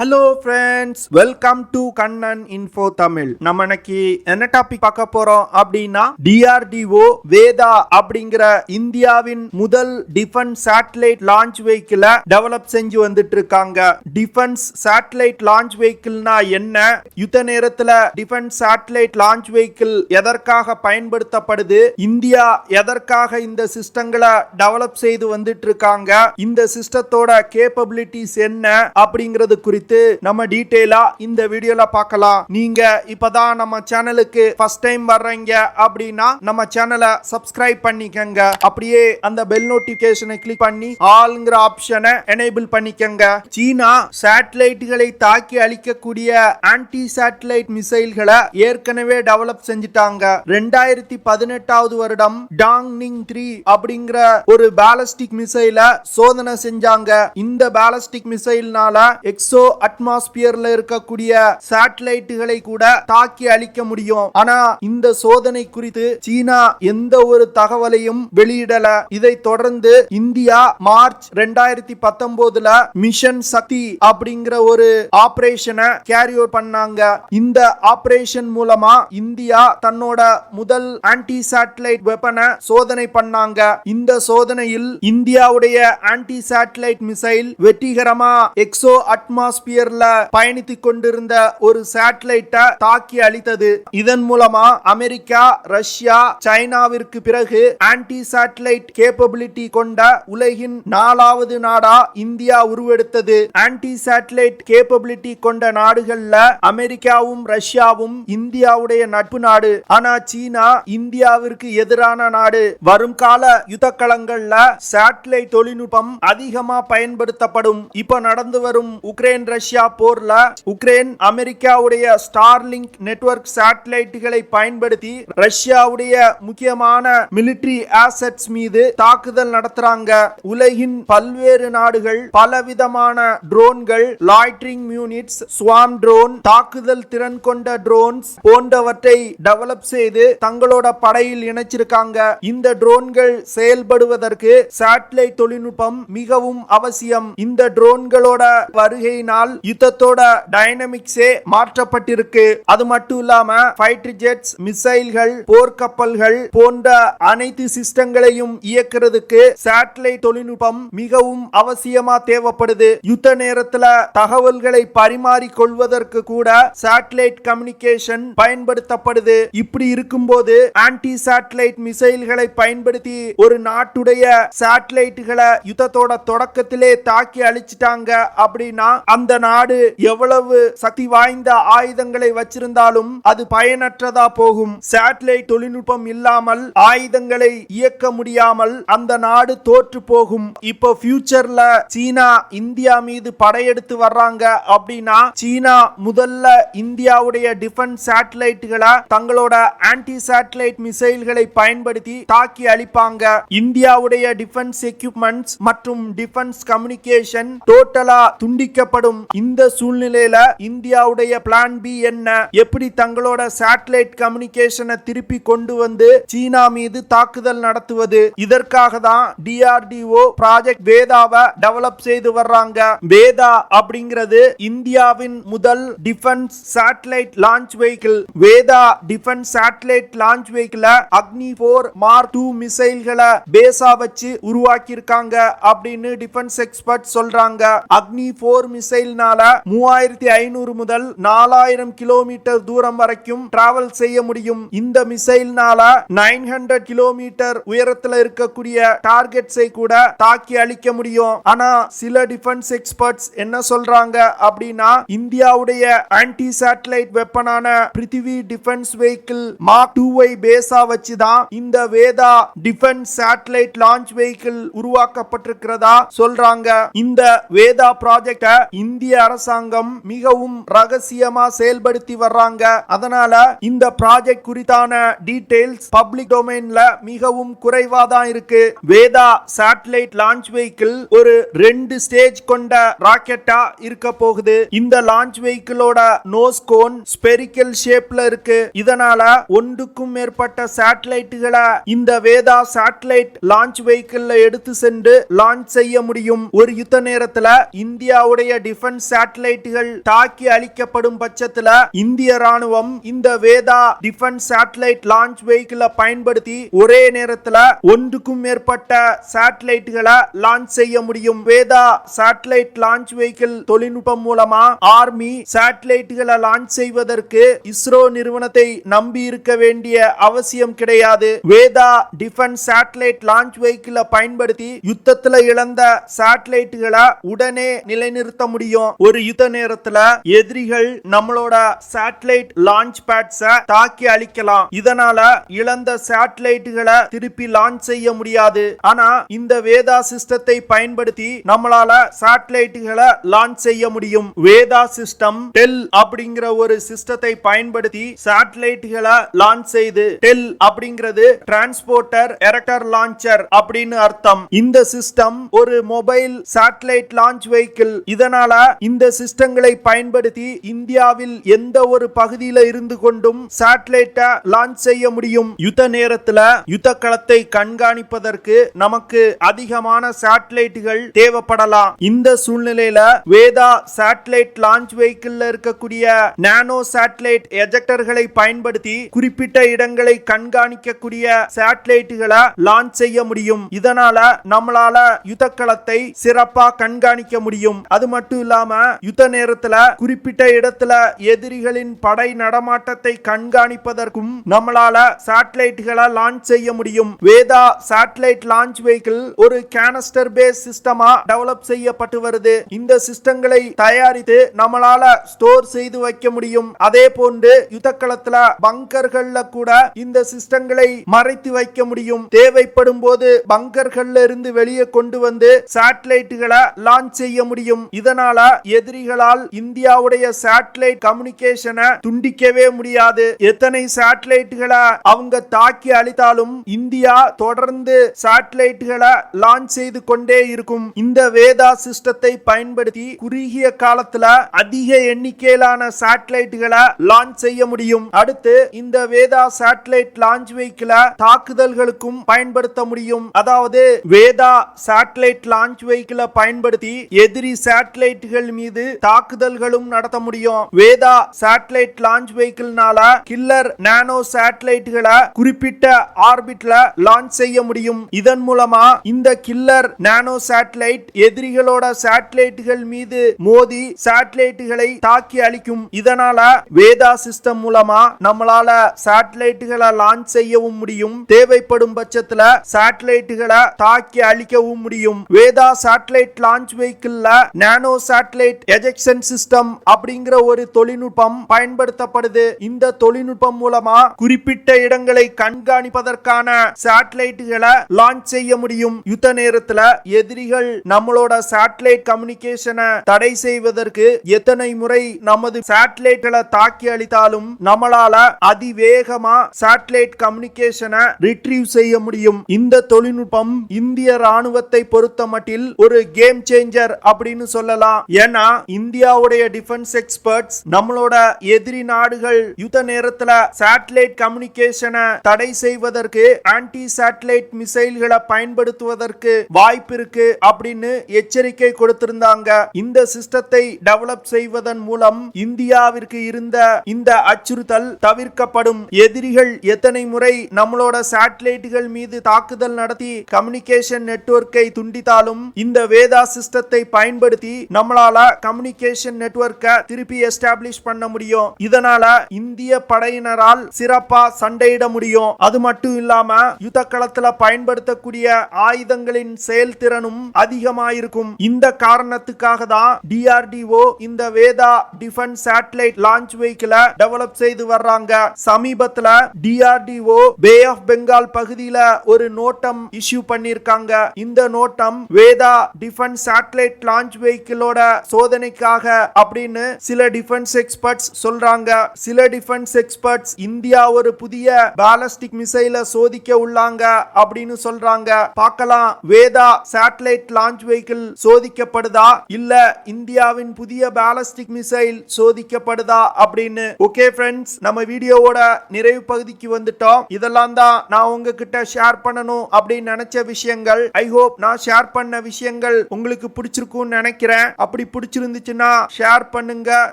Hello friends, welcome to Kannan info Tamil. நம்ம இன்னைக்கு என்ன டாபிக் பார்க்க போறோம் அப்படின்னா DRDO வேதா அப்படிங்கிற இந்தியாவின் முதல் டிஃபென்ஸ் சேட்டலைட் லான்ச் வெஹிக்கிளை டெவலப் செஞ்சு வந்துட்டு இருக்காங்க. டிஃபென்ஸ் சேட்டலைட் லான்ச் வெஹிக்கிள்னா என்ன, யுத்த நேரத்துல டிஃபென்ஸ் சேட்டலைட் லான்ச் வெஹிக்கிள் எதற்காக பயன்படுத்தப்படுது, இந்தியா எதற்காக இந்த சிஸ்டங்களை டெவலப் செய்து வந்துட்டு இருக்காங்க, இந்த சிஸ்டத்தோட கேப்பபிலிட்டிஸ் என்ன அப்படிங்கிறது குறித்து நம்ம டீடைலா இந்த வீடியோல பார்க்கலாம். நீங்க இப்பதான் நம்ம சேனலுக்கு ஃபர்ஸ்ட் டைம் வர்றீங்க அப்படின்னா நம்ம சேனலை சப்ஸ்கிரைப் பண்ணிக்கங்க. அப்படியே அந்த பெல் நோட்டிபிகேஷனை கிளிக் பண்ணி ஆல்ங்கிற ஆப்ஷனை எனேபிள் பண்ணிக்கங்க. சீனா சேட்டலைட்டுகளை தாக்கி அழிக்கக்கூடிய ஆன்டி சேட்டலைட் மிசைல்களை ஏற்கனவே டெவலப் செஞ்சிட்டாங்க. 2018 வருடம் டாங்னிங் 3 அப்படிங்கிற ஒரு பாலிஸ்டிக் மிசைலை சோதனை செஞ்சாங்க. இந்த பாலிஸ்டிக் மிசைல்னால எக்ஸோ அட்மாஸ்பியர்ல இருக்கக்கூடிய சேட்டலைட்டுகளை கூட தாக்கி அழிக்க முடியும். ஆனா இந்த சோதனை குறித்து சீனா எந்த ஒரு தகவலையும் வெளியிடல. இதை தொடர்ந்து இந்தியா மார்ச் 2019 மிஷன் சக்தி அப்படிங்கிற ஒரு ஆபரேஷனை கேரி அவுட் பண்ணாங்க. இந்த ஆபரேஷன் மூலமா இந்தியா தன்னோட முதல் ஆன்டி சேட்டலைட் வெப்பனை சோதனை பண்ணாங்க. இந்த சோதனையில் இந்தியாவுடைய ஆன்டி சேட்டலைட் மிசைல் வெற்றிகரமா எக்ஸோ அட்மாஸ்பியர்ல பயணித்துக் கொண்டிருந்த ஒரு சேட்டலைட்டை தாக்கி அழித்தது. இதன் மூலமா அமெரிக்கா, ரஷ்யா, சைனாவிற்கு பிறகு ஆன்டி சேட்டலைட் கேப்பபிலிட்டி கொண்ட உலகின் 4வது நாடா இந்தியா உருவெடுத்தது. ஆன்டி சேட்டலைட் கேப்பபிலிட்டி கொண்ட நாடுகள்ல அமெரிக்காவும் ரஷ்யாவும் இந்தியாவுடைய நட்பு நாடு. ஆனா சீனா இந்தியாவிற்கு எதிரான நாடு. வரும் கால யுத்த களங்கள்ல சேட்டலைட் தொழில்நுட்பம் அதிகமா பயன்படுத்தப்படும். இப்ப நடந்து வரும் உக்ரைன் ரஷ்யா போர்ல உக்ரைன் அமெரிக்காவுடைய ஸ்டார்லிங்க் நெட்வொர்க் சேட்டலைட்டுகளை பயன்படுத்தி ரஷ்யாவுடைய முக்கியமான மிலிட்டரி ஆசெட்ஸ் மீது தாக்குதல் நடத்துறாங்க. உலகின் பல்வேறு நாடுகள் பலவிதமான ட்ரோன்கள், லாய்டரிங் யூனிட்ஸ், ஸ்வாம் ட்ரோன், தாக்குதல் திறன் கொண்ட ட்ரோன்ஸ் போன்றவற்றை டெவலப் செய்து தங்களோட படையில் இணைச்சிருக்காங்க. இந்த ட்ரோன்கள் செயல்படுவதற்கு சேட்டலைட் தொழில்நுட்பம் மிகவும் அவசியம். இந்த ட்ரோன்களோட வருகையினால் யுத்தத்தோட டைனமிக்ஸே மாற்றப்பட்டிருக்கு. அது மட்டும் இல்லாம ஃபைட்டர் ஜெட்ஸ், மிசைல்கள், போர்க்கப்பல்கள் போன்ற அனைத்து சிஸ்டங்களையும் இயக்குறதுக்கு சேட்டலைட் தொழில்நுட்பம் மிகவும் அவசியமா தேவைப்படுது. யுத்த நேரத்துல தகவல்களை பரிமாறிக் கொள்வதற்கு கூட சேட்டலைட் கம்யூனிகேஷன் பயன்படுத்தப்படுது. இப்படி இருக்கும்போது ஆன்டி சேட்டலைட் மிசைல்களை பயன்படுத்தி ஒரு நாட்டுடைய சேட்டலைட்டுகளை யுத்தத்தோட தொடக்கத்திலே தாக்கி அழிச்சிட்டாங்க அப்படின்னா அந்த நாடு எவ்வளவு சக்தி வாய்ந்த ஆயுதங்களை வச்சிருந்தாலும் அது பயனற்றதா போகும். சேட்டலைட் தொழில்நுட்பம் இல்லாமல் ஆயுதங்களை இயக்க முடியாமல் அந்த நாடு தோற்று போகும். இப்போ ஃபியூச்சர்ல சீனா இந்தியா மீது படையெடுத்து வர்றாங்க அப்படின்னா சீனா முதல்ல இந்தியாவுடைய டிஃபென்ஸ் சேட்டலைட்டுகளை தங்களோட ஆன்டி சேட்டலைட் மிசைல்களை பயன்படுத்தி தாக்கி அழிப்பாங்க. இந்தியாவுடைய டிஃபென்ஸ் எக்யூப்மெண்ட்ஸ் மற்றும் டிஃபென்ஸ் கம்யூனிகேஷன் டோட்டலா துண்டிக்கப்படும். இந்த சூழ்நிலையில இந்தியாவுடைய பிளான் பி என்ன, எப்படி தங்களோட சேட்டலைட் கம்யூனிகேஷனை திருப்பி கொண்டு வந்து சீனா மீது தாக்குதல் நடத்துவது. இதற்காக தான் DRDO ப்ராஜெக்ட் வேதாவை டெவலப் செய்து வர்றாங்க. வேதா அப்படிங்கிறது இந்தியாவின் முதல் defence satellite launch vehicle. Veda defence satellite launch வெஹிக்கிளை அக்னி 4 மார்க் 2 மிசைல்களை பேஸா வச்சு உருவாக்கி இருக்காங்க அப்படின்னு டிஃபென்ஸ் எக்ஸ்பர்ட் சொல்றாங்க. அக்னி 4 மிசைல்னால 3500 முதல் 4000 கிலோமீட்டர் தூரம் வரைக்கும் டிராவல் செய்ய முடியும். இந்த மிசைல்னால 900 கிலோமீட்டர் உயரத்துல இருக்கக்கூடிய டார்கெட்ஸை கூட தாக்கி அழிக்க முடியும். ஆனா சில டிஃபென்ஸ் எக்ஸ்பர்ட்ஸ் என்ன சொல்றாங்க அப்படின்னா இந்தியாவுடைய ஆன்டி சேட்டலைட் வெப்பனான பிருத்திவி டிஃபென்ஸ் வெஹிக்கிள் மார்க் 2 பேஸா வச்சுதான் இந்த Veda defence satellite launch vehicle உருவாக்கப்பட்டிருக்கிறதா சொல்றாங்க. இந்த வேதா ப்ராஜெக்ட இந்திய அரசாங்கம் மிகவும் ரகசியமா செயல்படுத்தி வர்றாங்க. அதனால இந்த ப்ராஜெக்ட் குறித்தான டீடைல்ஸ் பப்ளிக் டொமைன்ல மிகவும் குறைவா தான் இருக்கு. வேதா சேட்டலைட் லான்ச் வெஹிக்கிள் ஒரு 2 ஸ்டேஜ் கொண்ட ராக்கெட்டா இருக்க போகுது. இந்த லான்ச் வெஹிக்கிளோட நோஸ் கோன் ஸ்பெரிக்கல் ஷேப்ல இருக்கு. இதனால ஒன்றுக்கும் மேற்பட்ட சேட்டலைட்டுகளை இந்த வேதா சேட்டலைட் லான்ச் வெஹிக்கிள் எடுத்து சென்று லான்ச் செய்ய முடியும். ஒரு யுத்த நேரத்துல இந்தியாவுடைய டிஃபென்ஸ் டிஃபென்ஸ் சேட்டலைட்டுகள் தாக்கி அழிக்கப்படும் பட்சத்துல இந்திய ராணுவம் இந்த வேதா டிஃபென்ஸ் சேட்டலைட் லான்ச் வெஹிக்கிளை பயன்படுத்தி ஒரே நேரத்துல ஒன்றுக்கும் மேற்பட்ட சேட்டலைட்டுகளை லான்ச் செய்ய முடியும். வேதா சேட்டலைட் லான்ச் வெஹிக்கிள் தொழில்நுட்பம் மூலமா ஆர்மி சேட்டலைட்டுகளை லான்ச் செய்வதற்கு இஸ்ரோ நிறுவனத்தை நம்பி இருக்க வேண்டிய அவசியம் கிடையாது. வேதா டிஃபென்ஸ் சேட்டலைட் லான்ச் வெஹிக்கிளை பயன்படுத்தி யுத்தத்துல இழந்த சேட்டலைட்டுகளை உடனே நிலைநிறுத்த முடியும். ஒரு யுத்த நேரத்துல எதிரிகள் நம்மளோட சேட்டலைட் லான்ச் பேட்ஸை தாக்கி அழிக்கலாம். இதனால இழந்த சேட்டலைட்டுகளை திருப்பி லான்ச் செய்ய முடியாது. ஆனா இந்த வேதா சிஸ்டத்தை பயன்படுத்தி நம்மளால சேட்டலைட்டுகளை லான்ச் செய்ய முடியும். வேதா சிஸ்டம் டெல் அப்படிங்கிற ஒரு சிஸ்டத்தை பயன்படுத்தி சேட்டலைட்டுகளை லான்ச் செய்து, டெல் அப்படிங்கிறது டிரான்ஸ்போர்ட்டர் எரக்டர் லான்ச்சர் அப்படின்னு அர்த்தம். இந்த சிஸ்டம் ஒரு மொபைல் சேட்டலைட் லான்ச் வெஹிக்கிள். இதனால இந்த சிஸ்டங்களை பயன்படுத்தி இந்தியாவில் எந்த ஒரு பகுதியில இருந்து கொண்டும் சேட்டலைட்டை லான்ச் செய்ய முடியும். யுத்த நேரத்துல யுத்த களத்தை கண்காணிப்பதற்கு நமக்கு அதிகமான சேட்டலைட்டுகள் தேவைப்படலாம். இந்த சூழ்நிலையில வேதா சேட்டலைட் லான்ச் வெஹிக்கிள் இருக்கக்கூடிய நானோ சேட்டலைட் எஜெக்டர்களை பயன்படுத்தி குறிப்பிட்ட இடங்களை கண்காணிக்கக்கூடிய சேட்டலைட்டுகளை லான்ச் செய்ய முடியும். இதனால நம்மளால யுத்த களத்தை சிறப்பா கண்காணிக்க முடியும். அது மட்டும் இல்லாம யுத்த நேரத்துல குறிப்பிட்ட இடத்துல எதிரிகளின் படை நடமாட்டத்தை கண்காணிப்பதற்கும் நம்மளால சேட்டலைட்டுகளை லான்ச் செய்ய முடியும். வேதா சேட்டலைட் லான்ச் வெஹிக்கிள் ஒரு கேனஸ்டர் பேஸ் சிஸ்டமா டெவலப் செய்யப்பட்டு வருது. இந்த சிஸ்டங்களை தயாரித்து நம்மளால ஸ்டோர் செய்து வைக்க முடியும். அதே போன்று யுத்த களத்துல பங்கர்கள்ல கூட இந்த சிஸ்டங்களை மறைத்து வைக்க முடியும். தேவைப்படும் போது பங்கர்கள்ல இருந்து வெளியே கொண்டு வந்து சேட்டலைட்டுகளை லான்ச் செய்ய முடியும். இதனால எதிரிகளால் இந்தியாவுடைய சேட்டலைட் கம்யூனிகேஷனை துண்டிக்கவே முடியாது. எத்தனை சேட்டலைட்டுகளை அவங்க தாக்கி அழித்தாலும் இந்தியா தொடர்ந்து சேட்டலைட்டுகளை லான்ச் செய்து கொண்டே இருக்கும். இந்த வேதா சிஸ்டத்தை பயன்படுத்தி குறுகிய காலத்துல அதிக எண்ணிக்கையிலான சேட்டலைட்டுகளை லான்ச் செய்ய முடியும். அடுத்து இந்த வேதா சேட்டலைட் லான்ச் வெஹிக்கிளை தாக்குதல்களுக்கும் பயன்படுத்த முடியும். அதாவது வேதா சேட்டலைட் லான்ச் வெஹிக்கிளை பயன்படுத்தி எதிரி சேட்டலைட்டுகள் மீது தாக்குதல்களும் நடத்த முடியும். வேதா சேட்டலைட் லான்ச் வெஹிக்கிள்னால கில்லர் நானோ சேட்டலைட்டுகளை குறிப்பிட்ட ஆர்பிட்ல லான்ச் செய்ய முடியும். இதன் மூலமா இந்த கில்லர் நானோ சேட்டலைட் எதிரிகளோட சேட்டலைட்டுகள் மீது மோதி சேட்டலைட்டுகளை தாக்கி அழிக்கும். இதனால வேதா சிஸ்டம் மூலமா நம்மளால சேட்டலைட்டுகளை லான்ச் செய்யவும் முடியும். தேவைப்படும் பட்சத்துல சேட்டலைட்டுகளை தாக்கி அழிக்கவும் முடியும். வேதா சேட்டலைட் லான்ச் வெஹிக்கிள்ல நானோ சேட்டலைட் எஜெக்ஷன் சிஸ்டம் அப்படிங்கிற ஒரு தொழில்நுட்பம் பயன்படுத்தப்படுது. இந்த தொழில்நுட்பம் மூலமா குறிப்பிட்ட இடங்களை கண்காணிப்பதற்கான சேட்டலைட்டுகளை லான்ச் செய்ய முடியும். யுத்த நேரத்துல எதிரிகள் நம்மளோட சேட்டலைட் கம்யூனிகேஷனை தடை செய்வதற்கு எத்தனை முறை நமது சேட்டலைட்களை தாக்கி அழித்தாலும் நம்மளால அதிவேகமா சேட்டலைட் கம்யூனிகேஷனை ரிட்ரீவ் செய்ய முடியும். இந்த தொழில்நுட்பம் இந்திய ராணுவத்தை பொறுத்த மட்டில் ஒரு கேம் சேஞ்சர் அப்படின்னு சொல்லலாம். ஏன்னா இந்தியாவுடைய டிஃபென்ஸ் எக்ஸ்பர்ட்ஸ் நம்மளோட எதிரி நாடுகள் யுத்த நேரத்துல சேட்டலைட் கம்யூனிகேஷனை தடை செய்வதற்கு ஆன்டி சேட்டலைட் மிசைல்களை பயன்படுத்துவதற்கு வாய்ப்பு இருக்கு அப்படின்னு எச்சரிக்கை கொடுத்திருந்தாங்க. இந்த சிஸ்டத்தை டெவலப் செய்வதன் மூலம் இந்தியாவிற்கு இருந்த இந்த அச்சுறுத்தல் தவிர்க்கப்படும். எதிரிகள் எத்தனை முறை நம்மளோட சேட்டலைட்டுகள் மீது தாக்குதல் நடத்தி கம்யூனிகேஷன் நெட்வொர்க்கை துண்டித்தாலும் இந்த வேதா சிஸ்டத்தை பயன்படுத்தி நம்மளால கம்யூனிகேஷன் நெட்வொர்க்கை திருப்பி எஸ்டாப்ளிஷ் பண்ண முடியும். இதனால இந்திய படையினரால் சிறப்பா சண்டையிட முடியும். அது மட்டும் இல்லாம யுத்த களத்துல பயன்படுத்தக்கூடிய ஆயுதங்களின் செயல்திறனும் அதிகமாயிருக்கும். இந்த காரணத்துக்காக தான் DRDO இந்த வேதா டிஃபென்ஸ் சேட்டலைட் லான்ச் வெஹிக்கிளை டெவலப் செய்து வர்றாங்க. சமீபத்துல DRDO பே ஆஃப் பெங்கால் பகுதியில ஒரு நோட்டம் இஷ்யூ பண்ணிருக்காங்க. இந்த நோட்டம் வேதா டிஃபென்ஸ் சேட்டலைட் லான்ச் வெஹிக்கிளோட சோதனைக்காக அப்படின்னு சில டிஃபென்ஸ் எக்ஸ்பர்ட்ஸ் சொல்றாங்க. சில டிஃபென்ஸ் எக்ஸ்பர்ட்ஸ் இந்தியா ஒரு புதிய பாலிஸ்டிக் மிசைலை சோதிக்க உள்ளாங்க அப்படின்னு சொல்றாங்க. பார்க்கலாம் வேதா சேட்டலைட் லான்ச் வெஹிக்கிள் சோதிக்கப்படுதா இல்ல இந்தியாவின் புதிய பாலிஸ்டிக் மிசைல் சோதிக்கப்படுதா அப்படின்னு. ஓகே ஃப்ரெண்ட்ஸ், நம்ம வீடியோவோட நிறைவு பகுதிக்கு வந்துட்டோம். இதெல்லாம் தான் நான் உங்ககிட்ட ஷேர் பண்ணணும் அப்படின்னு நினைச்ச விஷயங்கள். ஐ ஹோப் நான் ஷேர் பண்ண விஷயங்கள் உங்களுக்கு பிடிச்சிருக்கும்னு நினைக்கிறேன். அப்படி அப்படி பிடிச்சிருந்துச்சுன்னா ஷேர் பண்ணுங்க,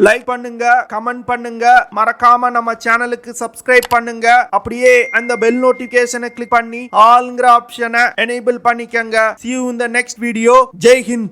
லைக் பண்ணுங்க, கமெண்ட் பண்ணுங்க. மறக்காம நம்ம சேனலுக்கு சப்ஸ்கிரைப் பண்ணுங்க. அப்படியே அந்த பெல் நோட்டிபிகேஷனை கிளிக் பண்ணி ஆல்ங்கிற ஆப்ஷனை எனேபிள் பண்ணிக்கங்க. See you in the next video. Jai Hind.